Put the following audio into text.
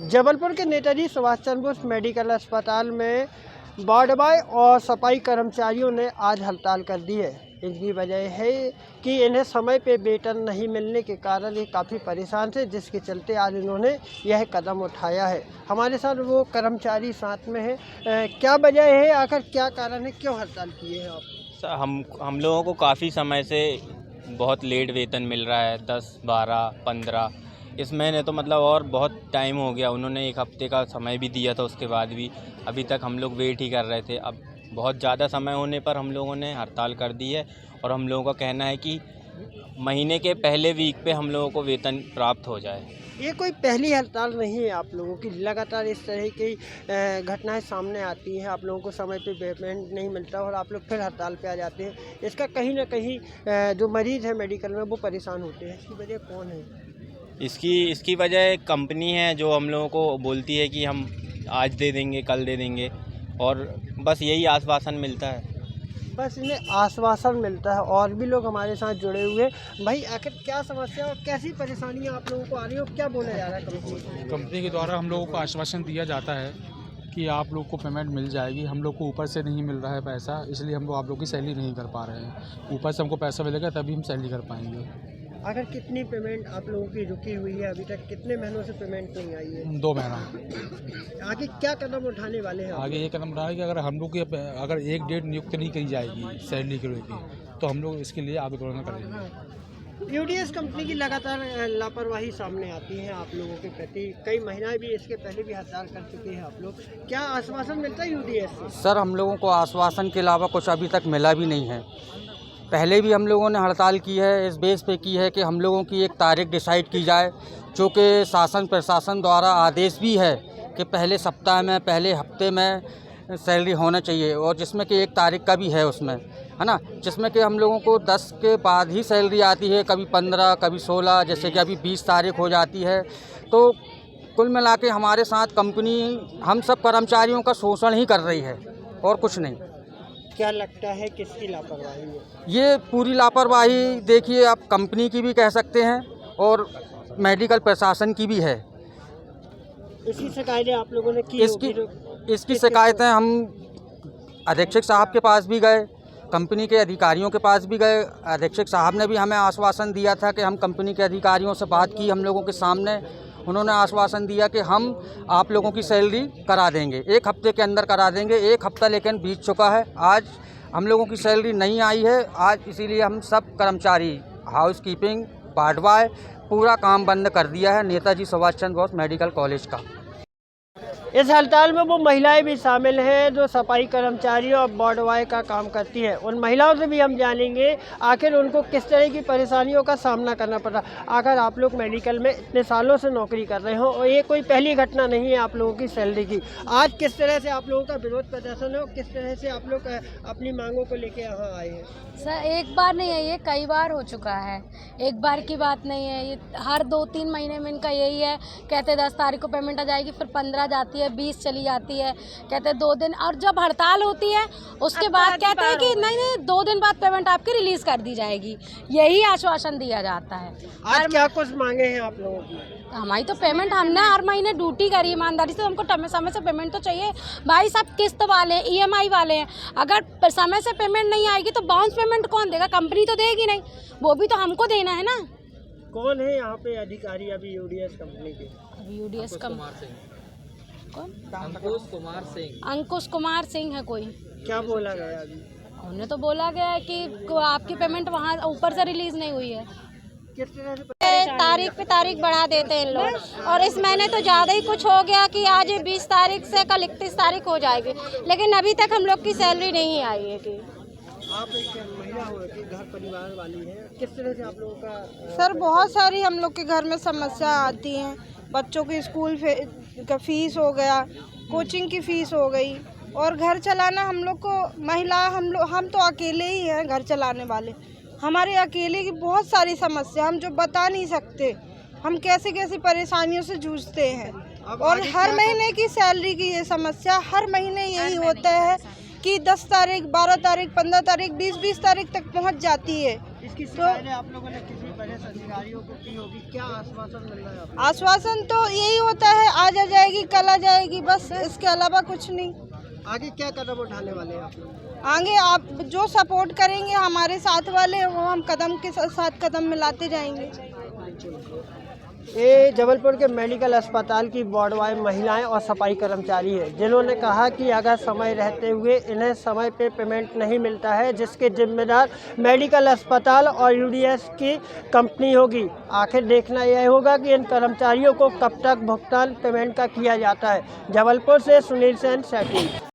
जबलपुर के नेताजी सुभाष चंद्र बोस मेडिकल अस्पताल में वार्ड बॉय और सफाई कर्मचारियों ने आज हड़ताल कर दी है। इनकी वजह है कि इन्हें समय पे वेतन नहीं मिलने के कारण ये काफ़ी परेशान थे, जिसके चलते आज इन्होंने यह कदम उठाया है। हमारे साथ वो कर्मचारी साथ में है। क्या वजह है, आखिर क्या कारण है, क्यों हड़ताल किए हैं आप? सर हम लोगों को काफ़ी समय से बहुत लेट वेतन मिल रहा है, 10, 12, 15 इस महीने तो मतलब और बहुत टाइम हो गया। उन्होंने 1 हफ्ते का समय भी दिया था, उसके बाद भी अभी तक हम लोग वेट ही कर रहे थे। अब बहुत ज़्यादा समय होने पर हम लोगों ने हड़ताल कर दी है और हम लोगों का कहना है कि महीने के पहले वीक पे हम लोगों को वेतन प्राप्त हो जाए। ये कोई पहली हड़ताल नहीं है आप लोगों की, लगातार इस तरह की घटनाएं सामने आती हैं। आप लोगों को समय पे पेमेंट नहीं मिलता और आप लोग फिर हड़ताल पे आ जाते हैं। इसका कहीं ना कहीं जो मरीज़ है मेडिकल में वो परेशान होते हैं। इसकी वजह कौन है? इसकी वजह एक कंपनी है जो हम लोगों को बोलती है कि हम आज दे देंगे, कल दे देंगे, और बस यही आश्वासन मिलता है। बस इन्हें आश्वासन मिलता है। और भी लोग हमारे साथ जुड़े हुए हैं। भाई, आखिर क्या समस्या और कैसी परेशानियां आप लोगों को आ रही हो, क्या बोला जा रहा है? कंपनी के द्वारा हम लोगों को आश्वासन दिया जाता है कि आप लोग को पेमेंट मिल जाएगी। हम लोग को ऊपर से नहीं मिल रहा है पैसा, इसलिए हम लोग आप लोग की सैलरी नहीं कर पा रहे हैं। ऊपर से हमको पैसा मिलेगा तभी हम सैलरी कर पाएंगे। आखिर कितनी पेमेंट आप लोगों की रुकी हुई है? अभी तक कितने महीनों से पेमेंट नहीं आई है? 2 महीना। आगे क्या कदम उठाने वाले हैं? आगे ये कदम रहा है कि अगर हम लोग की अगर एक डेट नियुक्त नहीं करी जाएगी सैलरी के लेकर, तो हम लोग इसके लिए आंदोलन करेंगे। यूडीएस कंपनी की लगातार लापरवाही सामने आती है आप लोगों के प्रति। कई महिलाएं भी इसके पहले भी हड़ताल कर चुके हैं आप लोग। क्या आश्वासन मिलता है यूडीएस से? सर, हम लोगों को आश्वासन के अलावा कुछ अभी तक मिला भी नहीं है। पहले भी हम लोगों ने हड़ताल की है, इस बेस पे की है कि हम लोगों की एक तारीख डिसाइड की जाए, जो कि शासन प्रशासन द्वारा आदेश भी है कि पहले सप्ताह में, पहले हफ्ते में सैलरी होना चाहिए, और जिसमें कि 1 तारीख का भी है उसमें, है ना, जिसमें कि हम लोगों को 10 के बाद ही सैलरी आती है, कभी 15, कभी 16, जैसे कि अभी 20 तारीख हो जाती है। तो कुल मिला के हमारे साथ कंपनी हम सब कर्मचारियों का शोषण ही कर रही है और कुछ नहीं। क्या लगता है किसकी लापरवाही है? ये पूरी लापरवाही देखिए, आप कंपनी की भी कह सकते हैं और मेडिकल प्रशासन की भी है। इसकी शिकायतें आप लोगों ने की? इसकी शिकायतें हम अधीक्षक साहब के पास भी गए, कंपनी के अधिकारियों के पास भी गए। अधीक्षक साहब ने भी हमें आश्वासन दिया था कि हम कंपनी के अधिकारियों से बात की हम लोगों के सामने। उन्होंने आश्वासन दिया कि हम आप लोगों की सैलरी करा देंगे, 1 हफ्ते के अंदर करा देंगे। 1 हफ्ता लेकिन बीत चुका है, आज हम लोगों की सैलरी नहीं आई है। आज इसीलिए हम सब कर्मचारी, हाउस कीपिंग, वार्ड बॉय, पूरा काम बंद कर दिया है नेताजी सुभाष चंद्र बोस मेडिकल कॉलेज का। इस हड़ताल में वो महिलाएं भी शामिल हैं जो सफाई कर्मचारी और वार्ड बॉय का काम करती हैं। उन महिलाओं से भी हम जानेंगे आखिर उनको किस तरह की परेशानियों का सामना करना पड़ा। अगर आप लोग मेडिकल में इतने सालों से नौकरी कर रहे हो और ये कोई पहली घटना नहीं है आप लोगों की सैलरी की, आज किस तरह से आप लोगों का विरोध प्रदर्शन हो, किस तरह से आप लोग अपनी मांगों को लेकर यहाँ आए हैं? सर, एक बार नहीं है, ये कई बार हो चुका है। एक बार की बात नहीं है, ये हर 2-3 महीने में इनका यही है। कहते 10 तारीख को पेमेंट आ जाएगी, फिर 15 जाती है, 20 चली जाती है, कहते 2 दिन, और जब हड़ताल होती है उसके बाद कहते हैं कि नहीं 2 दिन बाद पेमेंट आपकी रिलीज कर दी जाएगी। यही आश्वासन दिया जाता है। आज क्या कुछ मांगे हैं आप लोगों की? हमारी तो पेमेंट, हमने हर महीने ड्यूटी करी ईमानदारी से, हमको समय से पेमेंट तो चाहिए भाई। सब किस्त वाले, ईएमआई वाले हैं, अगर समय से पेमेंट नहीं आएगी तो बाउंस पेमेंट कौन देगा? कंपनी तो देगी नहीं, वो भी तो हमको देना है ना। कौन है यहाँ पे अधिकारी अभी यूडीएस कंपनी के? अभी यूडीएस कौन? अंकुश कुमार सिंह है कोई। क्या बोला गया अभी? उन्हें तो बोला गया है कि आपकी पेमेंट वहाँ ऊपर से रिलीज नहीं हुई है। किस तरह से तारीख पे तारीख बढ़ा देते हैं इन लोग, और इस महीने तो ज़्यादा ही कुछ हो गया कि आज 20 तारीख से कल 31 तारीख हो जाएगी, लेकिन अभी तक हम लोग की सैलरी नहीं आई है। कि आप एक महिला हो कि घर परिवार वाली है, किस तरह से आप लोगों का? सर, बहुत सारी हम लोग के घर में समस्या आती हैं। बच्चों की स्कूल का फीस हो गया, कोचिंग की फीस हो गई, और घर चलाना हम लोग को, महिला हम तो अकेले ही हैं घर चलाने वाले। हमारे अकेले की बहुत सारी समस्या हम जो बता नहीं सकते, हम कैसे कैसे परेशानियों से जूझते हैं। और हर महीने की सैलरी की ये समस्या, हर महीने यही होता है कि 10 तारीख, 12 तारीख, 15 तारीख, 20 तारीख तक पहुंच जाती है। इसकी शिकायतें आप लोगों ने किसी यूडीएस अधिकारियों को की होगी, क्या आश्वासन मिल रहा है आपको? आश्वासन तो यही होता है, आज आ जाएगी कल आ जाएगी, बस इसके अलावा कुछ नहीं। आगे क्या कदम उठाने वाले हैं आप लोग? आगे आप जो सपोर्ट करेंगे हमारे साथ वाले, वो हम कदम के साथ कदम मिलाते जाएंगे। ये जबलपुर के मेडिकल अस्पताल की वार्डवाई महिलाएं और सफाई कर्मचारी है, जिन्होंने कहा कि अगर समय रहते हुए इन्हें समय पे पेमेंट नहीं मिलता है, जिसके जिम्मेदार मेडिकल अस्पताल और यूडीएस की कंपनी होगी। आखिर देखना यह होगा कि इन कर्मचारियों को कब तक भुगतान पेमेंट का किया जाता है। जबलपुर से सुनील सेन, सैटेलाइट।